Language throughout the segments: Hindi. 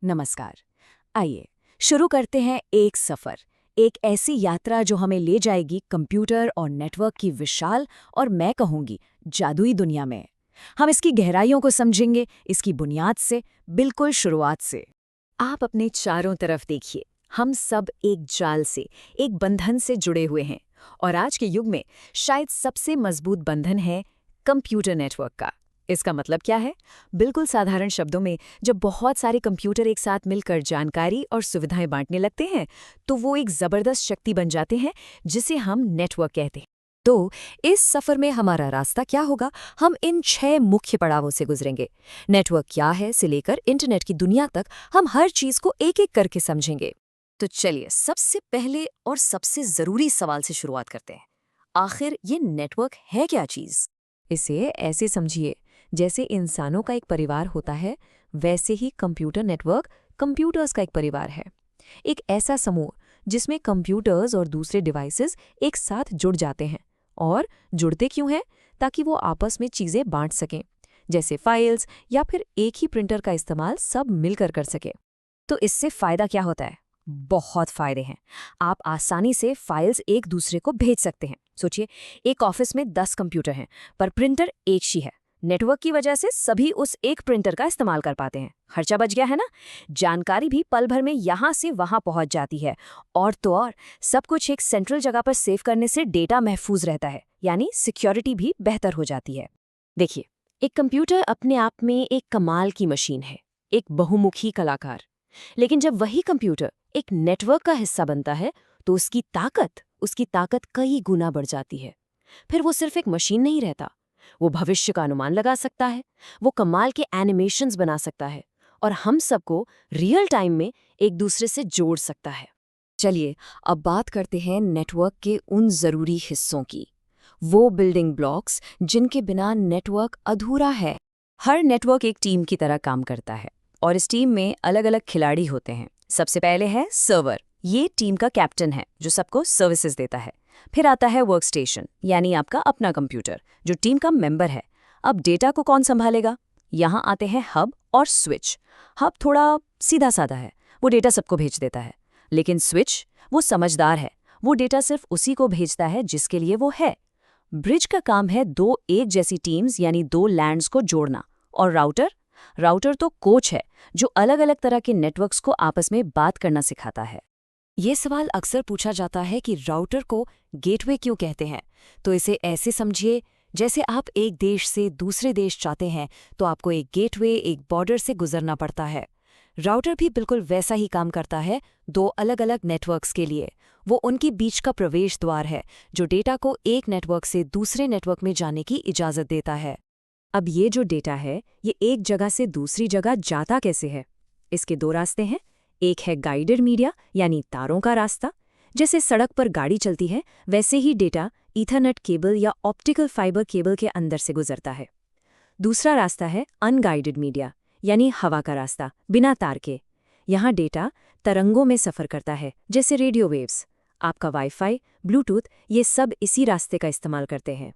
नमस्कार। आइए शुरू करते हैं एक सफ़र, एक ऐसी यात्रा जो हमें ले जाएगी कंप्यूटर और नेटवर्क की विशाल और मैं कहूँगी जादुई दुनिया में। हम इसकी गहराइयों को समझेंगे, इसकी बुनियाद से, बिल्कुल शुरुआत से। आप अपने चारों तरफ देखिए, हम सब एक जाल से, एक बंधन से जुड़े हुए हैं। और आज के युग में शायद सबसे मजबूत बंधन है कंप्यूटर नेटवर्क का। इसका मतलब क्या है? बिल्कुल साधारण शब्दों में, जब बहुत सारे कंप्यूटर एक साथ मिलकर जानकारी और सुविधाएं बांटने लगते हैं, तो वो एक जबरदस्त शक्ति बन जाते हैं जिसे हम नेटवर्क कहते हैं। तो इस सफर में हमारा रास्ता क्या होगा? हम इन 6 मुख्य पड़ावों से गुजरेंगे। नेटवर्क क्या है से लेकर इंटरनेट की दुनिया तक हम हर चीज को एक-एक करके समझेंगे। तो चलिए सबसे पहले और सबसे जरूरी सवाल से शुरुआत करते हैं। आखिर ये नेटवर्क है क्या चीज? इसे ऐसे समझिए, जैसे इंसानों का एक परिवार होता है, वैसे ही कंप्यूटर नेटवर्क कंप्यूटर्स का एक परिवार है। एक ऐसा समूह जिसमें कंप्यूटर्स और दूसरे डिवाइसेस एक साथ जुड़ जाते हैं। और जुड़ते क्यों हैं? ताकि वो आपस में चीज़ें बांट सकें, जैसे फाइल्स या फिर एक ही प्रिंटर का इस्तेमाल सब मिलकर कर सकें। तो इससे फ़ायदा क्या होता है? बहुत फ़ायदे हैं। आप आसानी से फाइल्स एक दूसरे को भेज सकते हैं। सोचिए, एक ऑफिस में 10 कंप्यूटर हैं, पर प्रिंटर एक ही है। नेटवर्क की वजह से सभी उस एक प्रिंटर का इस्तेमाल कर पाते हैं। खर्चा बच गया है ना? जानकारी भी पल भर में यहाँ से वहाँ पहुँच जाती है। और तो और, सब कुछ एक सेंट्रल जगह पर सेव करने से डेटा महफूज रहता है, यानी सिक्योरिटी भी बेहतर हो जाती है। देखिए, एक कंप्यूटर अपने आप में एक कमाल की मशीन है, एक बहुमुखी कलाकार। लेकिन जब वही कंप्यूटर एक नेटवर्क का हिस्सा बनता है, तो उसकी ताकत कई गुना बढ़ जाती है। फिर वो सिर्फ एक मशीन नहीं रहता, वो भविष्य का अनुमान लगा सकता है, वो कमाल के एनिमेशंस बना सकता है और हम सबको रियल टाइम में एक दूसरे से जोड़ सकता है। चलिए अब बात करते हैं नेटवर्क के उन ज़रूरी हिस्सों की, वो बिल्डिंग ब्लॉक्स जिनके बिना नेटवर्क अधूरा है। हर नेटवर्क एक टीम की तरह काम करता है और इस टीम में अलग अलग खिलाड़ी होते हैं। सबसे पहले है सर्वर। ये टीम का कैप्टन है जो सबको सर्विसेज देता है। फिर आता है वर्कस्टेशन, यानी आपका अपना कंप्यूटर जो टीम का मेंबर है। अब डेटा को कौन संभालेगा? यहाँ आते हैं हब और स्विच। हब थोड़ा सीधा साधा है, वो डेटा सबको भेज देता है। लेकिन स्विच वो समझदार है, वो डेटा सिर्फ उसी को भेजता है जिसके लिए वो है। ब्रिज का काम है दो एक जैसी टीम्स यानी दो लैंड्स को जोड़ना। और राउटर तो कोच है जो अलग अलग तरह के नेटवर्क्स को आपस में बात करना सिखाता है। ये सवाल अक्सर पूछा जाता है कि राउटर को गेटवे क्यों कहते हैं? तो इसे ऐसे समझिए, जैसे आप एक देश से दूसरे देश जाते हैं तो आपको एक गेटवे, एक बॉर्डर से गुजरना पड़ता है। राउटर भी बिल्कुल वैसा ही काम करता है, दो अलग अलग नेटवर्क्स के लिए। वो उनके बीच का प्रवेश द्वार है जो डेटा को एक नेटवर्क से दूसरे नेटवर्क में जाने की इजाज़त देता है। अब ये जो डेटा है, ये एक जगह से दूसरी जगह जाता कैसे है? इसके 2 रास्ते हैं। एक है गाइडेड मीडिया, यानी तारों का रास्ता। जैसे सड़क पर गाड़ी चलती है, वैसे ही डेटा ईथरनेट केबल या ऑप्टिकल फाइबर केबल के अंदर से गुजरता है। दूसरा रास्ता है अनगाइडेड मीडिया, यानी हवा का रास्ता, बिना तार के। यहाँ डेटा तरंगों में सफ़र करता है, जैसे रेडियो वेव्स। आपका वाईफाई, ब्लूटूथ, ये सब इसी रास्ते का इस्तेमाल करते हैं।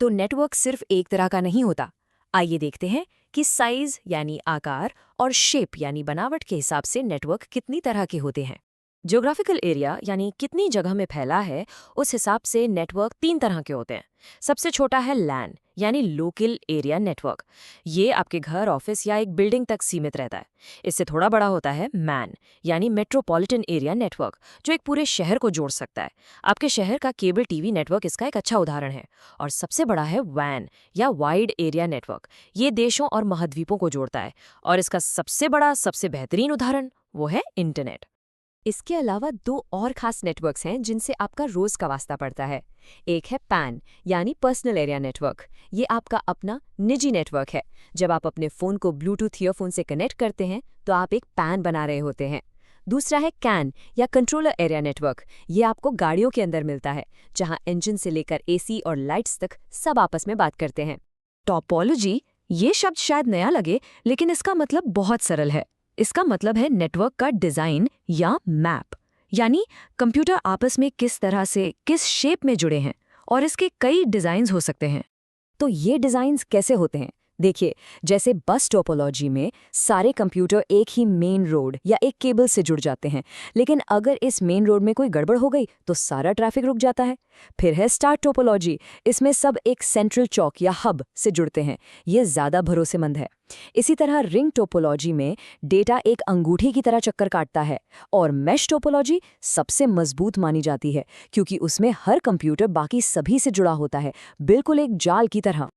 तो नेटवर्क सिर्फ एक तरह का नहीं होता। आइए देखते हैं कि साइज यानी आकार और शेप यानी बनावट के हिसाब से नेटवर्क कितनी तरह के होते हैं। ज्योग्राफिकल एरिया यानी कितनी जगह में फैला है, उस हिसाब से नेटवर्क 3 तरह के होते हैं। सबसे छोटा है लैन यानी लोकल एरिया नेटवर्क। ये आपके घर, ऑफिस या एक बिल्डिंग तक सीमित रहता है। इससे थोड़ा बड़ा होता है मैन यानी मेट्रोपॉलिटन एरिया नेटवर्क, जो एक पूरे शहर को जोड़ सकता है। आपके शहर का केबल टीवी नेटवर्क इसका एक अच्छा उदाहरण है। और सबसे बड़ा है वैन या वाइड एरिया नेटवर्क। ये देशों और महाद्वीपों को जोड़ता है। और इसका सबसे बड़ा, सबसे बेहतरीन उदाहरण वो है इंटरनेट। इसके अलावा 2 और खास नेटवर्क्स हैं जिनसे आपका रोज का वास्ता पड़ता है। एक है पैन यानी पर्सनल एरिया नेटवर्क। ये आपका अपना निजी नेटवर्क है। जब आप अपने फ़ोन को ब्लूटूथ ईयरफोन से कनेक्ट करते हैं तो आप एक पैन बना रहे होते हैं। दूसरा है कैन या कंट्रोलर एरिया नेटवर्क। ये आपको गाड़ियों के अंदर मिलता है, जहां इंजन से लेकर एसी और लाइट्स तक सब आपस में बात करते हैं। टॉपोलॉजी, ये शब्द शायद नया लगे, लेकिन इसका मतलब बहुत सरल है। इसका मतलब है नेटवर्क का डिज़ाइन या मैप, यानी कंप्यूटर आपस में किस तरह से, किस शेप में जुड़े हैं। और इसके कई डिज़ाइंस हो सकते हैं। तो ये डिज़ाइंस कैसे होते हैं? देखिए, जैसे बस टोपोलॉजी में सारे कंप्यूटर एक ही मेन रोड या एक केबल से जुड़ जाते हैं, लेकिन अगर इस मेन रोड में कोई गड़बड़ हो गई तो सारा ट्रैफिक रुक जाता है। फिर है स्टार टोपोलॉजी, इसमें सब एक सेंट्रल चौक या हब से जुड़ते हैं, ये ज़्यादा भरोसेमंद है। इसी तरह रिंग टोपोलॉजी में डेटा एक अंगूठी की तरह चक्कर काटता है, और मैश टोपोलॉजी सबसे मजबूत मानी जाती है क्योंकि उसमें हर कंप्यूटर बाकी सभी से जुड़ा होता है, बिल्कुल एक जाल की तरह।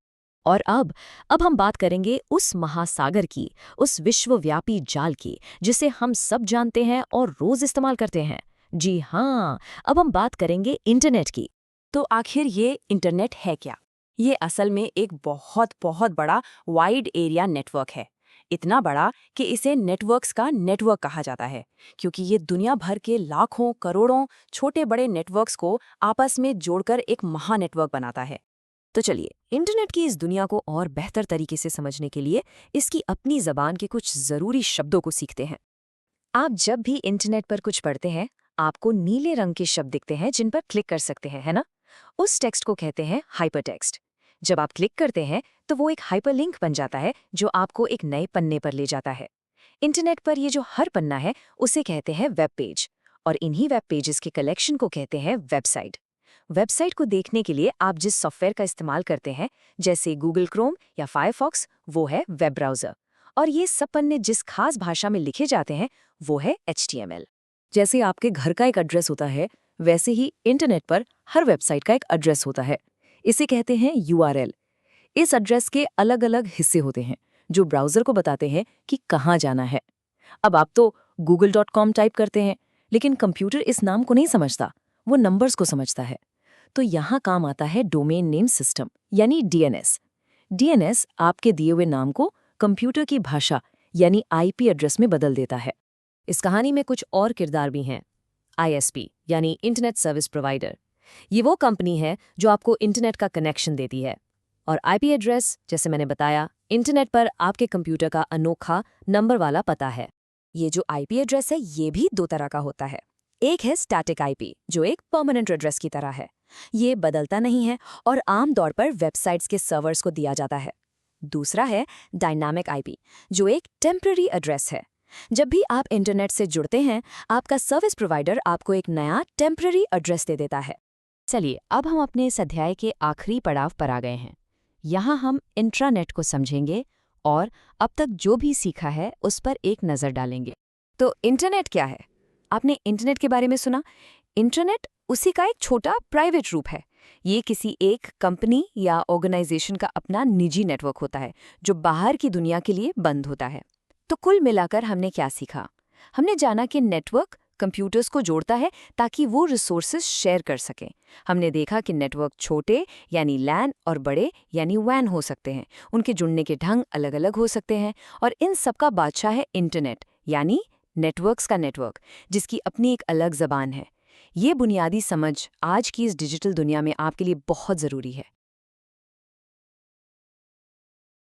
और अब हम बात करेंगे उस महासागर की, उस विश्वव्यापी जाल की, जिसे हम सब जानते हैं और रोज इस्तेमाल करते हैं। जी हाँ, अब हम बात करेंगे इंटरनेट की। तो आखिर ये इंटरनेट है क्या? ये असल में एक बहुत बहुत बड़ा वाइड एरिया नेटवर्क है। इतना बड़ा कि इसे नेटवर्क्स का नेटवर्क कहा जाता है, क्योंकि ये दुनिया भर के लाखों करोड़ों छोटे बड़े नेटवर्क्स को आपस में जोड़कर एक महानेटवर्क बनाता है। तो चलिए, इंटरनेट की इस दुनिया को और बेहतर तरीके से समझने के लिए इसकी अपनी जबान के कुछ ज़रूरी शब्दों को सीखते हैं। आप जब भी इंटरनेट पर कुछ पढ़ते हैं, आपको नीले रंग के शब्द दिखते हैं जिन पर क्लिक कर सकते हैं, है ना? उस टेक्स्ट को कहते हैं हाइपरटेक्स्ट। जब आप क्लिक करते हैं तो वो एक हाइपरलिंक बन जाता है जो आपको एक नए पन्ने पर ले जाता है। इंटरनेट पर ये जो हर पन्ना है उसे कहते हैं वेब पेज, और इन्हीं वेब पेजेस के कलेक्शन को कहते हैं वेबसाइट। वेबसाइट को देखने के लिए आप जिस सॉफ्टवेयर का इस्तेमाल करते हैं, जैसे गूगल क्रोम या फायरफॉक्स, वो है वेब ब्राउज़र। और ये सब पन्ने जिस खास भाषा में लिखे जाते हैं वो है HTML। जैसे आपके घर का एक एड्रेस होता है, वैसे ही इंटरनेट पर हर वेबसाइट का एक एड्रेस होता है। इसे कहते हैं URL। इस एड्रेस के अलग अलग हिस्से होते हैं जो ब्राउज़र को बताते हैं कि कहाँ जाना है। अब आप तो google.com टाइप करते हैं, लेकिन कंप्यूटर इस नाम को नहीं समझता, वो नंबर्स को समझता है। तो यहाँ काम आता है डोमेन नेम सिस्टम, यानी DNS। DNS आपके दिए हुए नाम को कंप्यूटर की भाषा यानी IP एड्रेस में बदल देता है। इस कहानी में कुछ और किरदार भी हैं। ISP यानी इंटरनेट सर्विस प्रोवाइडर, ये वो कंपनी है जो आपको इंटरनेट का कनेक्शन देती है। और IP एड्रेस, जैसे मैंने बताया, इंटरनेट पर आपके कंप्यूटर का अनोखा नंबर वाला पता है। ये जो IP एड्रेस है ये भी दो तरह का होता है। एक है स्टैटिक IP, जो एक परमानेंट एड्रेस की तरह है। ये बदलता नहीं है और आमतौर पर वेबसाइट्स के सर्वर्स को दिया जाता है। दूसरा है डायनामिक IP, जो एक टेम्पररी एड्रेस है। जब भी आप इंटरनेट से जुड़ते हैं, आपका सर्विस प्रोवाइडर आपको एक नया टेम्पररी एड्रेस दे देता है। चलिए, अब हम अपने इस अध्याय के आखिरी पड़ाव पर आ गए हैं। यहाँ हम इंट्रानेट को समझेंगे और अब तक जो भी सीखा है उस पर एक नज़र डालेंगे। तो इंटरनेट क्या है? आपने इंटरनेट के बारे में सुना? इंटरनेट उसी का एक छोटा प्राइवेट रूप है। ये किसी एक कंपनी या ऑर्गेनाइजेशन का अपना निजी नेटवर्क होता है जो बाहर की दुनिया के लिए बंद होता है। तो कुल मिलाकर हमने क्या सीखा? हमने जाना कि नेटवर्क कंप्यूटर्स को जोड़ता है ताकि वो रिसोर्सेज शेयर कर सकें। हमने देखा कि नेटवर्क छोटे यानी लैन और बड़े यानी वैन हो सकते हैं। उनके जुड़ने के ढंग अलग अलग हो सकते हैं, और इन सबका बादशाह है इंटरनेट, यानी नेटवर्क्स का नेटवर्क, जिसकी अपनी एक अलग ज़बान है। ये बुनियादी समझ आज की इस डिजिटल दुनिया में आपके लिए बहुत ज़रूरी है।